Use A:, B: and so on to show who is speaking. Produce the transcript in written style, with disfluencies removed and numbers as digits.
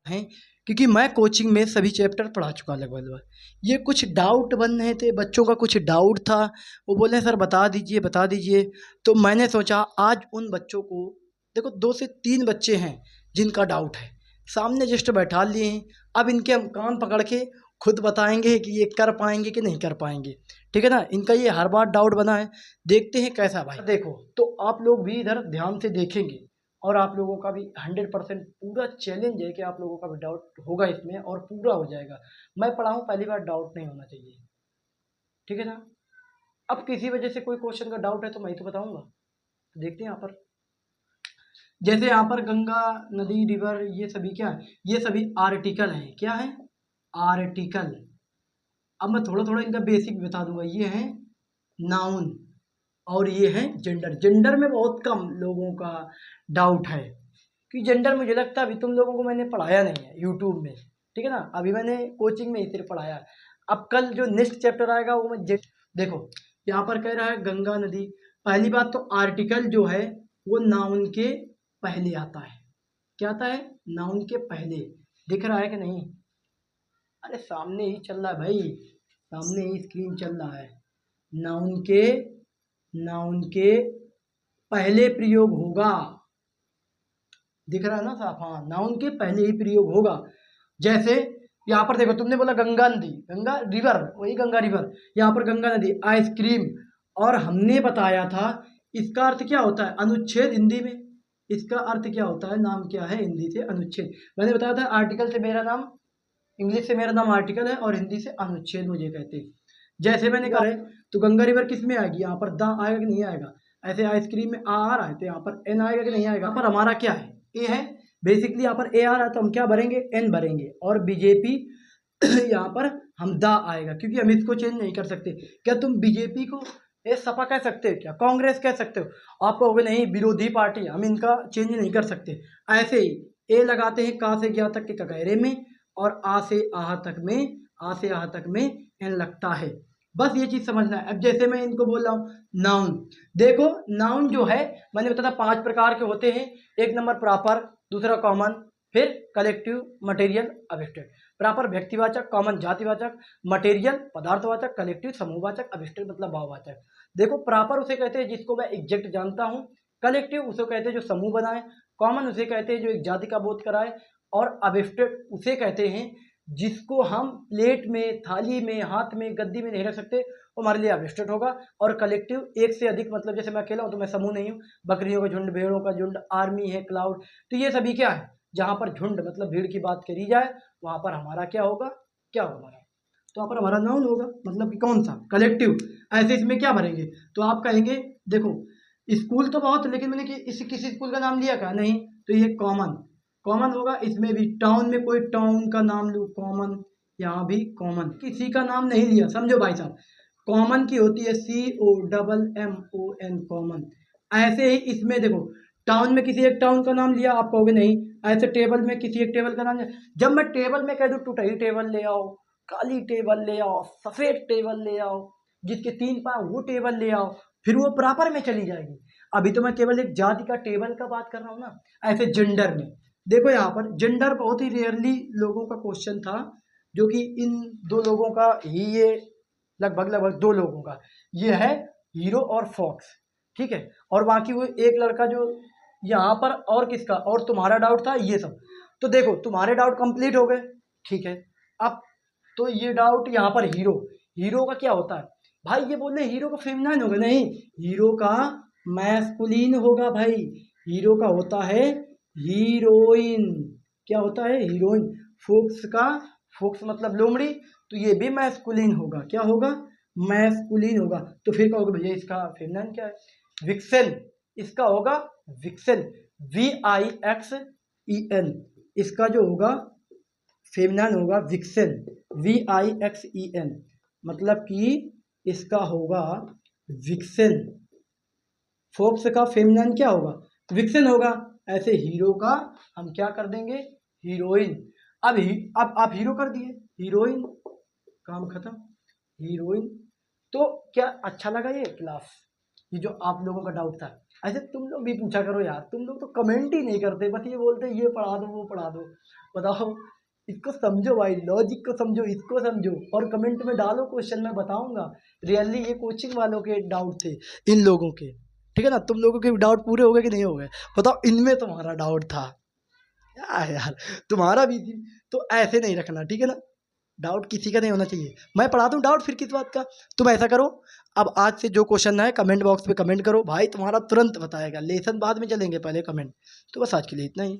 A: हैं, क्योंकि मैं कोचिंग में सभी चैप्टर पढ़ा चुका लगभग। ये कुछ डाउट बन रहे थे, बच्चों का कुछ डाउट था, वो बोले सर बता दीजिए बता दीजिए। तो मैंने सोचा आज उन बच्चों को, देखो 2 से 3 बच्चे हैं जिनका डाउट है, सामने जस्ट बैठा लिए हैं। अब इनके हम कान पकड़ के खुद बताएंगे कि ये कर पाएंगे कि नहीं कर पाएंगे। ठीक है ना, इनका ये हर बार डाउट बना है, देखते हैं कैसा भाई। देखो तो आप लोग भी इधर ध्यान से देखेंगे और आप लोगों का भी 100% पूरा चैलेंज है कि आप लोगों का भी डाउट होगा इसमें और पूरा हो जाएगा। मैं पढ़ा हूँ, पहली बार डाउट नहीं होना चाहिए। ठीक है ना, अब किसी वजह से कोई क्वेश्चन का डाउट है तो मैं ही तो बताऊंगा। तो देखते हैं यहाँ पर, जैसे यहाँ पर गंगा नदी रिवर, ये सभी क्या है, ये सभी आर्टिकल हैं। क्या है, आर्टिकल। अब मैं थोड़ा थोड़ा इनका बेसिक बता दूंगा। ये है नाउन और ये है जेंडर। जेंडर में बहुत कम लोगों का डाउट है, कि जेंडर मुझे लगता है अभी तुम लोगों को मैंने पढ़ाया नहीं है यूट्यूब में। ठीक है ना, अभी मैंने कोचिंग में ही सिर्फ पढ़ाया है। अब कल जो नेक्स्ट चैप्टर आएगा वो मैं देखो यहाँ पर कह रहा है गंगा नदी। पहली बात तो आर्टिकल जो है वो नाउन के पहले आता है। क्या आता है, नाउन के पहले। दिख रहा है कि नहीं, अरे सामने ही चल रहा है भाई, सामने ही स्क्रीन चल रहा है। नाउन के, नाउन के पहले प्रयोग होगा। दिख रहा है ना साफ, हाँ नाउन के पहले ही प्रयोग होगा। जैसे यहाँ पर देखो, तुमने बोला गंगा नदी, गंगा रिवर, वही गंगा रिवर। यहाँ पर गंगा नदी, आइसक्रीम। और हमने बताया था इसका अर्थ क्या होता है, अनुच्छेद हिंदी में। इसका अर्थ क्या होता है, नाम क्या है हिंदी से, अनुच्छेद। मैंने बताया था आर्टिकल से मेरा नाम, इंग्लिश से मेरा नाम आर्टिकल है और हिंदी से अनुच्छेद मुझे कहते हैं। जैसे मैंने कहा है तो गंगा रिवर किस में आएगी, यहाँ पर द आएगा कि नहीं आएगा। ऐसे आइसक्रीम में आ रहा है तो यहाँ पर एन आएगा कि नहीं आएगा। यहाँ पर हमारा क्या है, ए है। बेसिकली यहाँ पर ए आ रहा है तो हम क्या भरेंगे, एन भरेंगे। और बीजेपी यहाँ पर हम द आएगा, क्योंकि हम इसको चेंज नहीं कर सकते। क्या तुम बीजेपी को ए सपा कह सकते हो, क्या कांग्रेस कह सकते हो। आप कहोगे नहीं विरोधी पार्टी, हम इनका चेंज नहीं कर सकते। ऐसे ही ए लगाते हैं का से ज्ञा तक के ककहरे में, और आ से आह तक में, आ से आह तक में एन लगता है। बस ये चीज समझना है। अब जैसे मैं इनको बोल रहा हूँ नाउन, देखो नाउन जो है मैंने बताया 5 प्रकार के होते हैं। एक नंबर प्रॉपर, दूसरा कॉमन, फिर कलेक्टिव, मटेरियल, अबिस्ट्रैक्ट। प्रॉपर व्यक्तिवाचक, कॉमन जातिवाचक, मटेरियल पदार्थवाचक, कलेक्टिव समूहवाचक, अबिस्ट्रैक्ट मतलब भाववाचक। देखो प्रॉपर उसे कहते हैं जिसको मैं एग्जैक्ट जानता हूँ, कलेक्टिव उसे कहते हैं जो समूह बनाए, कॉमन उसे कहते हैं जो एक जाति का बोध कराए, और अबिस्ट्रैक्ट उसे कहते हैं जिसको हम प्लेट में, थाली में, हाथ में, गद्दी में नहीं रख सकते, वो हमारे लिए अबिस्ट्रैक्ट होगा। और कलेक्टिव एक से अधिक, मतलब जैसे मैं अकेला हूँ तो मैं समूह नहीं हूँ, बकरियों का झुंड, भेड़ों का झुंड, आर्मी है, क्लाउड। तो ये सभी क्या है, जहाँ पर झुंड मतलब भीड़ की बात करी जाए वहाँ पर हमारा क्या होगा, क्या होगा, तो वहाँ पर हमारा नाउन होगा, मतलब कि कौन सा, कलेक्टिव। ऐसे इसमें क्या भरेंगे, तो आप कहेंगे देखो स्कूल तो बहुत, लेकिन मैंने कि इस किसी स्कूल का नाम लिया क्या, नहीं। तो ये कॉमन, कॉमन होगा। इसमें भी टाउन में कोई टाउन का नाम लो, कॉमन, यहाँ भी कॉमन। किसी का नाम नहीं लिया, समझो भाई साहब। कॉमन की होती है COMMON, कॉमन। ऐसे ही इसमें देखो, टाउन में किसी एक टाउन का नाम लिया, आप कहोगे नहीं। ऐसे टेबल में किसी एक टेबल का नाम लिया, जब मैं टेबल में कह दूँ टूटही टेबल ले आओ, काली टेबल ले आओ, सफेद टेबल ले आओ, जिसके 3 पाँव वो टेबल ले आओ, फिर वो प्रॉपर में चली जाएगी। अभी तो मैं केवल एक जाति का, टेबल का बात कर रहा हूँ ना। ऐसे जेंडर में देखो, यहाँ पर जेंडर बहुत ही रेयरली लोगों का क्वेश्चन था, जो कि इन 2 लोगों का ही, ये लगभग लगभग 2 लोगों का ये है, हीरो और फॉक्स। ठीक है, और बाकी वो एक लड़का जो यहाँ पर, और किसका, और तुम्हारा डाउट था ये सब। तो देखो तुम्हारे डाउट कंप्लीट हो गए। ठीक है, अब तो ये डाउट यहाँ पर हीरो, हीरो का क्या होता है भाई, ये बोले हीरो का फेमिनाइन होगा, नहीं, हीरो का मैस्कुलिन होगा भाई। हीरो का होता है हीरोइन। क्या होता है, हीरोइन। फोक्स का, फोक्स मतलब लोमड़ी, तो ये भी मैस्कुलिन होगा। क्या होगा, मैस्कुलिन होगा। तो फिर कहोगे भैया इसका फेमिनाइन क्या है, विक्सेन। इसका होगा विक्सेन, VIXEN। इसका जो होगा फेमिनाइन होगा विक्सेन, VIXEN, मतलब कि इसका होगा विक्सेन। फोक्स का फेमिनाइन क्या होगा, विक्सेन होगा। ऐसे हीरो का हम क्या कर देंगे, हीरोइन। अब आप हीरो कर दिए, हीरोइन, काम खत्म, हीरोइन। तो क्या अच्छा लगा ये क्लास, ये जो आप लोगों का डाउट था। ऐसे तुम लोग भी पूछा करो यार, तुम लोग तो कमेंट ही नहीं करते, बस ये बोलते ये पढ़ा दो वो पढ़ा दो। बताओ, इसको समझो भाई, लॉजिक को समझो, इसको समझो और कमेंट में डालो क्वेश्चन, मैं बताऊंगा। रियली ये कोचिंग वालों के डाउट थे, इन लोगों के, ठीक है ना। तुम लोगों के डाउट पूरे हो गए कि नहीं हो गए? बताओ, इनमें तुम्हारा डाउट था यार, तुम्हारा भी थी। तो ऐसे नहीं रखना, ठीक है ना। डाउट किसी का नहीं होना चाहिए। मैं पढ़ा दूं डाउट, फिर किस बात का। तुम ऐसा करो, अब आज से जो क्वेश्चन है कमेंट बॉक्स पे कमेंट करो भाई, तुम्हारा तुरंत बताएगा। लेसन बाद में चलेंगे, पहले कमेंट। तो बस आज के लिए इतना ही।